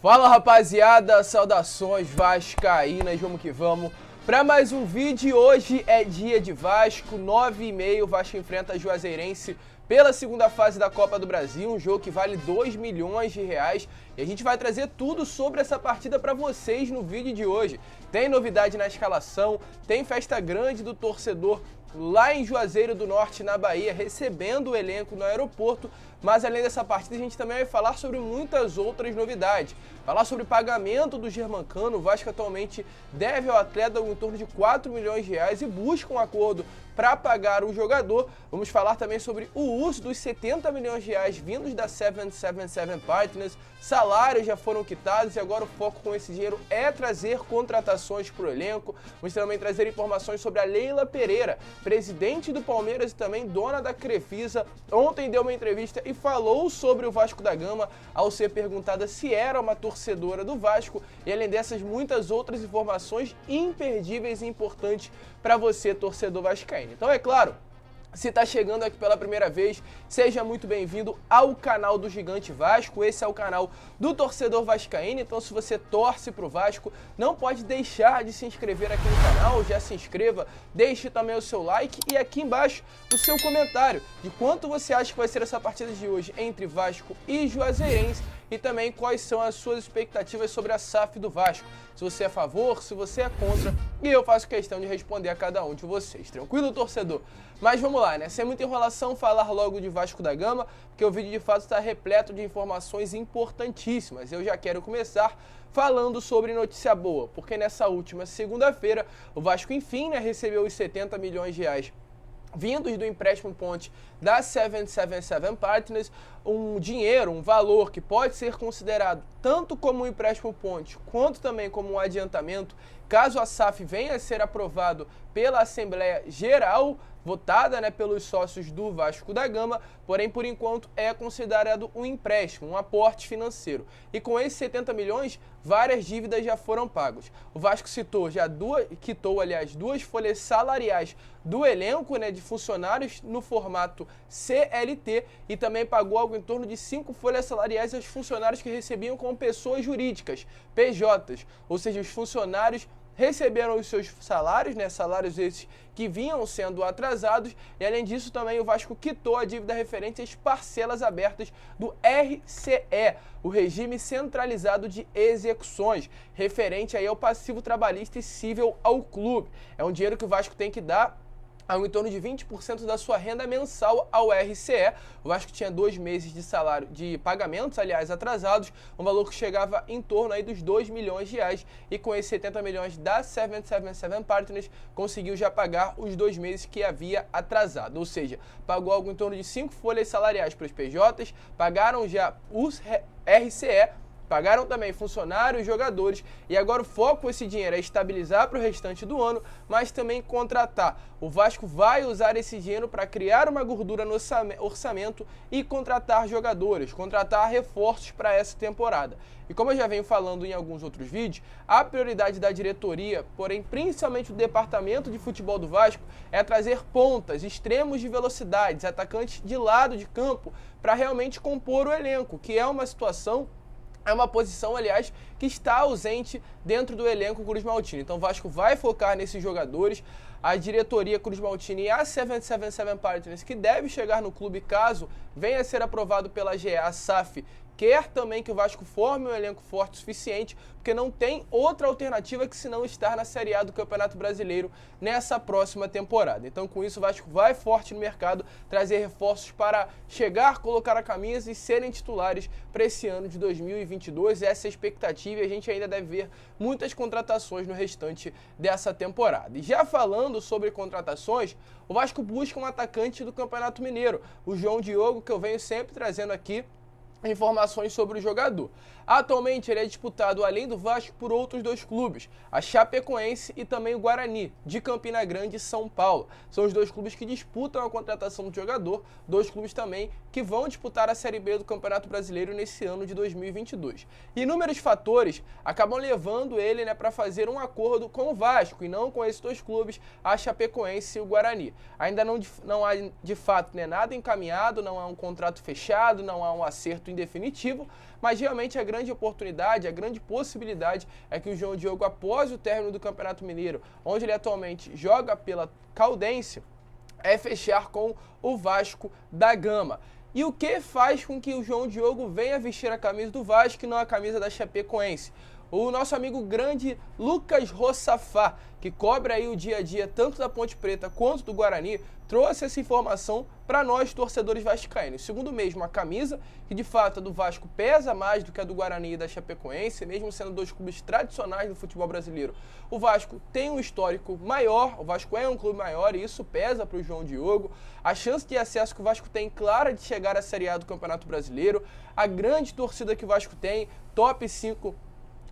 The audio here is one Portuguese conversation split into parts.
Fala rapaziada, saudações vascaínas, vamos que vamos para mais um vídeo. Hoje é dia de Vasco, 9h30, o Vasco enfrenta a Juazeirense pela segunda fase da Copa do Brasil, um jogo que vale 2 milhões de reais e a gente vai trazer tudo sobre essa partida para vocês no vídeo de hoje. Tem novidade na escalação, tem festa grande do torcedor lá em Juazeiro do Norte, na Bahia, recebendo o elenco no aeroporto, mas além dessa partida a gente também vai falar sobre muitas outras novidades. Falar sobre pagamento do Germancano. O Vasco atualmente deve ao atleta em torno de 4 milhões de reais e busca um acordo para pagar o jogador. Vamos falar também sobre o uso dos 70 milhões de reais vindos da 777 Partners. Salários já foram quitados e agora o foco com esse dinheiro é trazer contratações para o elenco. Vamos também trazer informações sobre a Leila Pereira, presidente do Palmeiras e também dona da Crefisa. Ontem deu uma entrevista e falou sobre o Vasco da Gama ao ser perguntada se era uma torcedora do Vasco, e além dessas muitas outras informações imperdíveis e importantes para você, torcedor vascaíno. Então é claro, se está chegando aqui pela primeira vez, seja muito bem-vindo ao canal do Gigante Vasco. Esse é o canal do torcedor vascaíno, então se você torce para o Vasco, não pode deixar de se inscrever aqui no canal. Já se inscreva, deixe também o seu like e aqui embaixo o seu comentário de quanto você acha que vai ser essa partida de hoje entre Vasco e Juazeirense e também quais são as suas expectativas sobre a SAF do Vasco. Se você é a favor, se você é contra, e eu faço questão de responder a cada um de vocês. Tranquilo, torcedor? Mas vamos lá, né? Sem muita enrolação, falar logo de Vasco da Gama, porque o vídeo de fato está repleto de informações importantíssimas. Eu já quero começar falando sobre notícia boa, porque nessa última segunda-feira o Vasco enfim, né, recebeu os 70 milhões de reais vindos do empréstimo ponte da 777 Partners, um dinheiro, um valor que pode ser considerado tanto como um empréstimo ponte, quanto também como um adiantamento, caso a SAF venha a ser aprovado pela Assembleia Geral, votada, né, pelos sócios do Vasco da Gama, porém, por enquanto, é considerado um empréstimo, um aporte financeiro. E com esses 70 milhões, várias dívidas já foram pagas. O Vasco quitou, aliás, duas folhas salariais do elenco, né, de funcionários no formato CLT e também pagou algo em torno de 5 folhas salariais aos funcionários que recebiam como pessoas jurídicas, PJs, ou seja, os funcionários receberam os seus salários, né, salários esses que vinham sendo atrasados, e além disso também o Vasco quitou a dívida referente às parcelas abertas do RCE, o Regime Centralizado de Execuções, referente aí ao passivo trabalhista e cível ao clube. É um dinheiro que o Vasco tem que dar ao em torno de 20% da sua renda mensal ao RCE. O Vasco tinha 2 meses de salário, de pagamentos, aliás, atrasados, um valor que chegava em torno aí dos 2 milhões de reais, e com esses 70 milhões da 777 Partners, conseguiu já pagar os 2 meses que havia atrasado, ou seja, pagou algo em torno de 5 folhas salariais para os PJs, pagaram já os RCE, pagaram também funcionários, jogadores, e agora o foco com esse dinheiro é estabilizar para o restante do ano, mas também contratar. O Vasco vai usar esse dinheiro para criar uma gordura no orçamento e contratar jogadores, contratar reforços para essa temporada. E como eu já venho falando em alguns outros vídeos, a prioridade da diretoria, porém principalmente do departamento de futebol do Vasco, é trazer pontas, extremos de velocidades, atacantes de lado de campo, para realmente compor o elenco, que é uma situação, é uma posição, aliás, que está ausente dentro do elenco Cruz Maltini. Então o Vasco vai focar nesses jogadores. A diretoria Cruz Maltini e a 777 Partners, que deve chegar no clube caso venha a ser aprovado pela GA SAF, quer também que o Vasco forme um elenco forte o suficiente, porque não tem outra alternativa que se não estar na Série A do Campeonato Brasileiro nessa próxima temporada. Então, com isso, o Vasco vai forte no mercado, trazer reforços para chegar, colocar a camisa e serem titulares para esse ano de 2022. Essa é a expectativa, e a gente ainda deve ver muitas contratações no restante dessa temporada. E já falando sobre contratações, o Vasco busca um atacante do Campeonato Mineiro, o João Diogo, que eu venho sempre trazendo aqui informações sobre o jogador. Atualmente ele é disputado além do Vasco por outros 2 clubes, a Chapecoense e também o Guarani, de Campina Grande e São Paulo. São os 2 clubes que disputam a contratação do jogador, 2 clubes também que vão disputar a Série B do Campeonato Brasileiro nesse ano de 2022. Inúmeros fatores acabam levando ele, né, para fazer um acordo com o Vasco e não com esses 2 clubes, a Chapecoense e o Guarani. Ainda não há de fato, né, nada encaminhado, não há um contrato fechado, não há um acerto em definitivo, mas realmente a grande grande oportunidade, a grande possibilidade é que o João Diogo, após o término do Campeonato Mineiro, onde ele atualmente joga pela Caldense, é fechar com o Vasco da Gama. E o que faz com que o João Diogo venha vestir a camisa do Vasco e não a camisa da Chapecoense? O nosso amigo grande Lucas Rossafá, que cobre aí o dia a dia tanto da Ponte Preta quanto do Guarani, trouxe essa informação para nós, torcedores vascaínos. Segundo mesmo a camisa, que de fato a do Vasco pesa mais do que a do Guarani e da Chapecoense, mesmo sendo dois clubes tradicionais do futebol brasileiro, o Vasco tem um histórico maior, o Vasco é um clube maior e isso pesa para o João Diogo. A chance de acesso que o Vasco tem clara de chegar à Série A do Campeonato Brasileiro, a grande torcida que o Vasco tem, top 5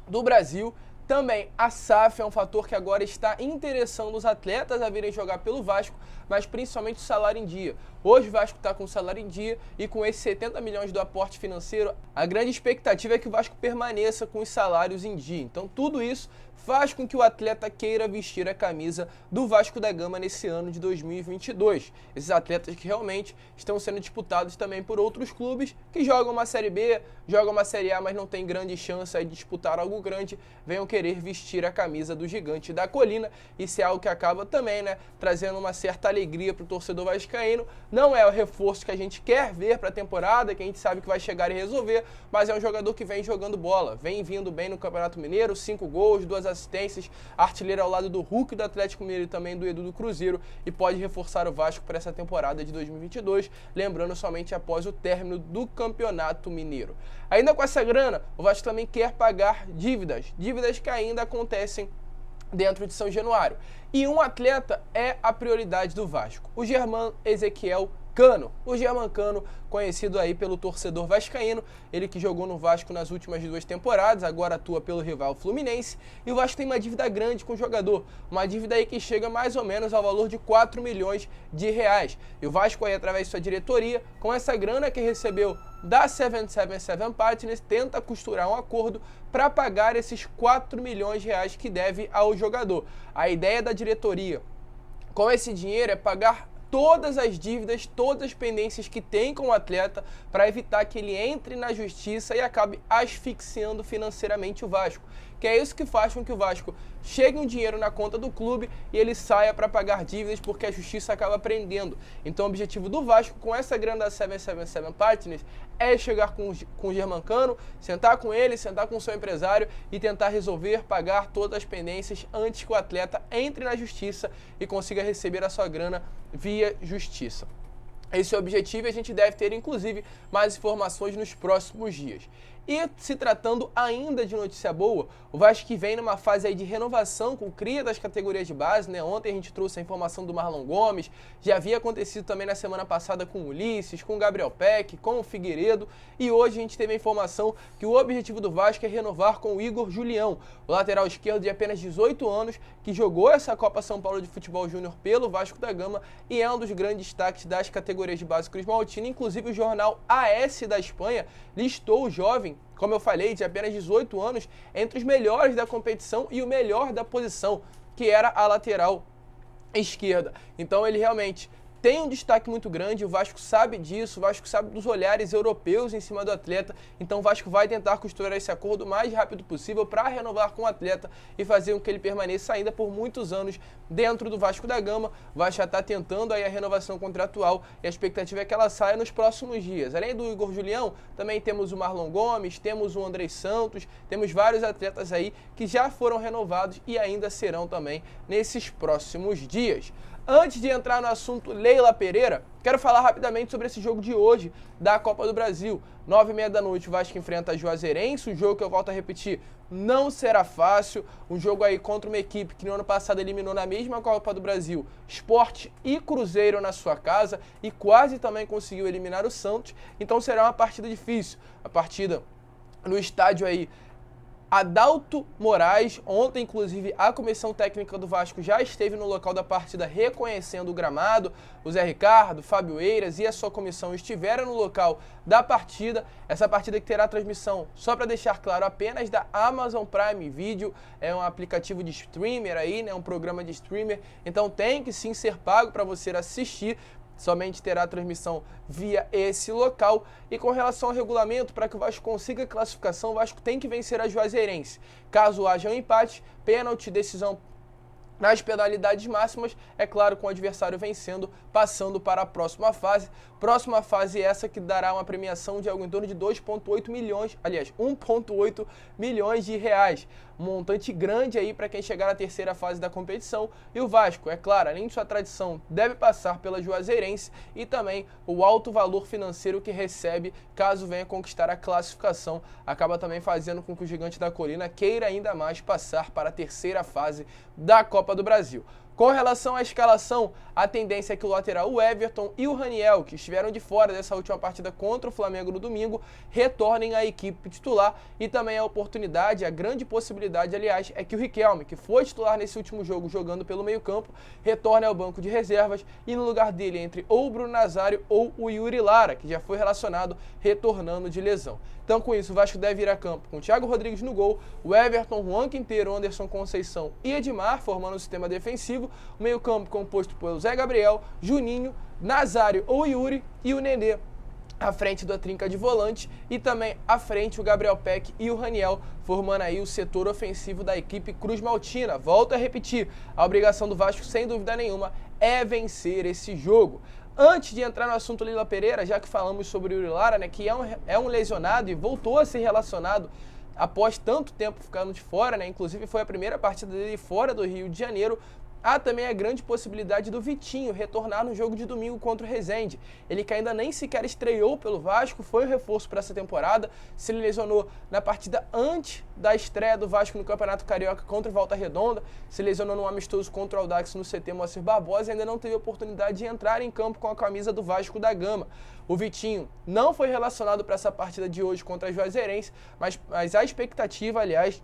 do Brasil. Também a SAF é um fator que agora está interessando os atletas a virem jogar pelo Vasco, mas principalmente o salário em dia. Hoje o Vasco está com o salário em dia e com esses 70 milhões do aporte financeiro, a grande expectativa é que o Vasco permaneça com os salários em dia. Então tudo isso faz com que o atleta queira vestir a camisa do Vasco da Gama nesse ano de 2022. Esses atletas que realmente estão sendo disputados também por outros clubes que jogam uma Série B, jogam uma Série A, mas não tem grande chance aí de disputar algo grande, venham querer vestir a camisa do Gigante da Colina. Isso é algo que acaba também, trazendo uma certa alegria para o torcedor vascaíno. Não é o reforço que a gente quer ver para a temporada, que a gente sabe que vai chegar e resolver, mas é um jogador que vem jogando bola, vem vindo bem no Campeonato Mineiro, 5 gols, 2 assistências, artilheiro ao lado do Hulk do Atlético Mineiro e também do Edu do Cruzeiro, e pode reforçar o Vasco para essa temporada de 2022, lembrando somente após o término do Campeonato Mineiro. Ainda com essa grana, o Vasco também quer pagar dívidas que ainda acontecem dentro de São Januário. E um atleta é a prioridade do Vasco, o Germán Ezequiel Cano. O Germán Cano, conhecido aí pelo torcedor vascaíno, ele que jogou no Vasco nas últimas 2 temporadas, agora atua pelo rival Fluminense, e o Vasco tem uma dívida grande com o jogador, uma dívida aí que chega mais ou menos ao valor de 4 milhões de reais. E o Vasco aí, através de sua diretoria, com essa grana que recebeu da 777 Partners, tenta costurar um acordo para pagar esses 4 milhões de reais que deve ao jogador. A ideia da diretoria com esse dinheiro é pagar todas as dívidas, todas as pendências que tem com o atleta, para evitar que ele entre na justiça e acabe asfixiando financeiramente o Vasco. Que é isso que faz com que o Vasco chegue um dinheiro na conta do clube e ele saia para pagar dívidas, porque a justiça acaba prendendo. Então o objetivo do Vasco com essa grana da 777 Partners é chegar com o Germán Cano, sentar com ele, sentar com o seu empresário e tentar resolver, pagar todas as pendências antes que o atleta entre na justiça e consiga receber a sua grana via justiça. Esse é o objetivo e a gente deve ter, inclusive, mais informações nos próximos dias. E se tratando ainda de notícia boa, o Vasco que vem numa fase aí de renovação com cria das categorias de base, Ontem a gente trouxe a informação do Marlon Gomes, já havia acontecido também na semana passada com o Ulisses, com o Gabriel Peck, com o Figueiredo, e hoje a gente teve a informação que o objetivo do Vasco é renovar com o Igor Julião, o lateral esquerdo de apenas 18 anos, que jogou essa Copa São Paulo de Futebol Júnior pelo Vasco da Gama e é um dos grandes destaques das categorias de base Cruz Maltina. Inclusive o jornal AS da Espanha listou o jovem, como eu falei, de apenas 18 anos, entre os melhores da competição e o melhor da posição, que era a lateral esquerda. Então ele realmente tem um destaque muito grande, o Vasco sabe disso, o Vasco sabe dos olhares europeus em cima do atleta, então o Vasco vai tentar costurar esse acordo o mais rápido possível para renovar com o atleta e fazer com que ele permaneça ainda por muitos anos dentro do Vasco da Gama. O Vasco já está tentando aí a renovação contratual e a expectativa é que ela saia nos próximos dias. Além do Igor Julião, também temos o Marlon Gomes, temos o Andrei Santos, temos vários atletas aí que já foram renovados e ainda serão também nesses próximos dias. Antes de entrar no assunto Leila Pereira, quero falar rapidamente sobre esse jogo de hoje da Copa do Brasil. 9h30 da noite, o Vasco enfrenta a Juazeirense, um jogo que eu volto a repetir, não será fácil. Um jogo aí contra uma equipe que no ano passado eliminou na mesma Copa do Brasil Sport e Cruzeiro na sua casa e quase também conseguiu eliminar o Santos. Então será uma partida difícil, a partida no estádio aí Adalto Moraes. Ontem, inclusive, a comissão técnica do Vasco já esteve no local da partida reconhecendo o gramado. O Zé Ricardo, Fábio Eiras e a sua comissão estiveram no local da partida. Essa partida que terá transmissão, só para deixar claro, apenas da Amazon Prime Video. É um aplicativo de streamer aí, um programa de streamer. Então tem que sim ser pago para você assistir. somente terá transmissão via esse local. E com relação ao regulamento, para que o Vasco consiga a classificação, o Vasco tem que vencer a Juazeirense. Caso haja um empate, pênalti, decisão nas penalidades máximas, é claro, com o adversário vencendo, passando para a próxima fase. Próxima fase essa que dará uma premiação de algo em torno de 2,8 milhões, aliás, 1,8 milhões de reais. Um montante grande aí para quem chegar na terceira fase da competição. E o Vasco, é claro, além de sua tradição, deve passar pela Juazeirense e também o alto valor financeiro que recebe caso venha conquistar a classificação. Acaba também fazendo com que o Gigante da Colina queira ainda mais passar para a terceira fase da Copa do Brasil. Com relação à escalação, a tendência é que o lateral o Everton e o Raniel, que estiveram de fora dessa última partida contra o Flamengo no domingo, retornem à equipe titular. E também a oportunidade, a grande possibilidade, aliás, é que o Riquelme, que foi titular nesse último jogo jogando pelo meio-campo, retorne ao banco de reservas e no lugar dele entre ou o Bruno Nazário ou o Yuri Lara, que já foi relacionado, retornando de lesão. Então, com isso, o Vasco deve ir a campo com o Thiago Rodrigues no gol, o Everton, Juan Quinteiro, Anderson Conceição e Edmar, formando o sistema defensivo, o meio-campo composto por Zé Gabriel, Juninho, Nazário ou Yuri e o Nenê à frente da trinca de volante e também à frente o Gabriel Peck e o Raniel, formando aí o setor ofensivo da equipe Cruz Maltina. Volto a repetir, a obrigação do Vasco, sem dúvida nenhuma, é vencer esse jogo. Antes de entrar no assunto Leila Pereira, já que falamos sobre o Yuri Lara, né, que é um lesionado e voltou a ser relacionado após tanto tempo ficando de fora, né, inclusive foi a primeira partida dele fora do Rio de Janeiro. Há também a grande possibilidade do Vitinho retornar no jogo de domingo contra o Resende. Ele que ainda nem sequer estreou pelo Vasco, foi um reforço para essa temporada, se lesionou na partida antes da estreia do Vasco no Campeonato Carioca contra o Volta Redonda, se lesionou num amistoso contra o Audax no CT Moacir Barbosa e ainda não teve oportunidade de entrar em campo com a camisa do Vasco da Gama. O Vitinho não foi relacionado para essa partida de hoje contra a Juazeirense, mas a expectativa, aliás,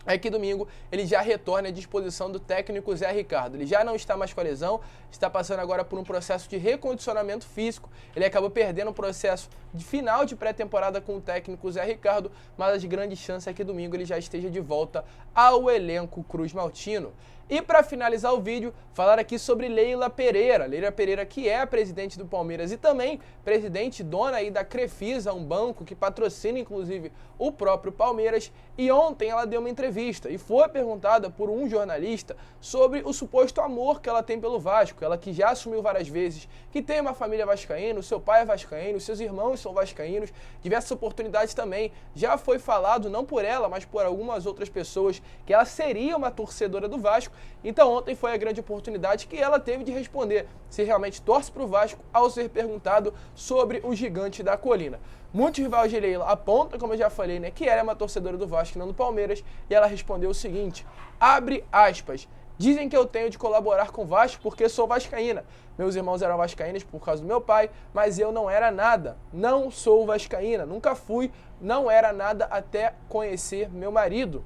é que domingo ele já retorne à disposição do técnico Zé Ricardo. Ele já não está mais com a lesão, está passando agora por um processo de recondicionamento físico. Ele acabou perdendo o processo de final de pré-temporada com o técnico Zé Ricardo, mas as grandes chances é que domingo ele já esteja de volta ao elenco Cruz Maltino. E para finalizar o vídeo, falar aqui sobre Leila Pereira. Leila Pereira, que é a presidente do Palmeiras e também presidente dona aí da Crefisa, um banco que patrocina inclusive o próprio Palmeiras. E ontem ela deu uma entrevista e foi perguntada por um jornalista sobre o suposto amor que ela tem pelo Vasco. Ela que já assumiu várias vezes que tem uma família vascaína, o seu pai é vascaíno, seus irmãos são vascaínos, diversas oportunidades também. Já foi falado, não por ela, mas por algumas outras pessoas, que ela seria uma torcedora do Vasco. Então ontem foi a grande oportunidade que ela teve de responder se realmente torce para o Vasco ao ser perguntado sobre o Gigante da Colina. Muitos rivais de Leila apontam, como eu já falei, né, que ela é uma torcedora do Vasco e não do Palmeiras, e ela respondeu o seguinte, abre aspas, dizem que eu tenho de colaborar com o Vasco porque sou vascaína. Meus irmãos eram vascaínos por causa do meu pai, mas eu não era nada. Não sou vascaína, nunca fui, não era nada até conhecer meu marido.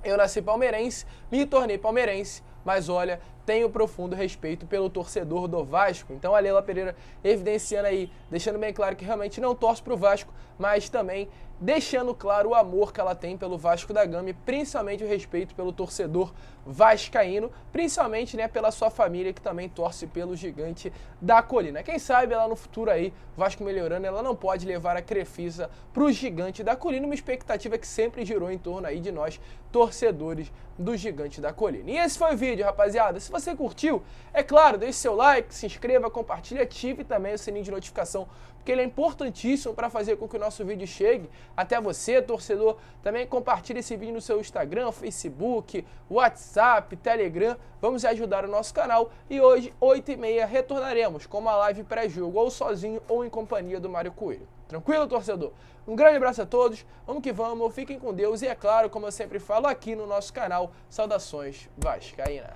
Eu nasci palmeirense, me tornei palmeirense, mas olha, tenho profundo respeito pelo torcedor do Vasco. Então a Leila Pereira evidenciando aí, deixando bem claro que realmente não torce para o Vasco, mas também deixando claro o amor que ela tem pelo Vasco da Gama e principalmente o respeito pelo torcedor vascaíno, principalmente, né, pela sua família que também torce pelo Gigante da Colina. Quem sabe ela no futuro aí, Vasco melhorando, ela não pode levar a Crefisa para o Gigante da Colina, uma expectativa que sempre girou em torno aí de nós, torcedores do Gigante da Colina. E esse foi o vídeo, rapaziada. Se você curtiu, é claro, deixe seu like, se inscreva, compartilhe, ative também o sininho de notificação, porque ele é importantíssimo para fazer com que o nosso vídeo chegue até você, torcedor. Também compartilhe esse vídeo no seu Instagram, Facebook, WhatsApp, Telegram. Vamos ajudar o nosso canal. E hoje, 8h30, retornaremos com uma live pré-jogo, ou sozinho ou em companhia do Mário Coelho. Tranquilo, torcedor? Um grande abraço a todos, vamos que vamos, fiquem com Deus e, é claro, como eu sempre falo aqui no nosso canal, saudações vascaínas.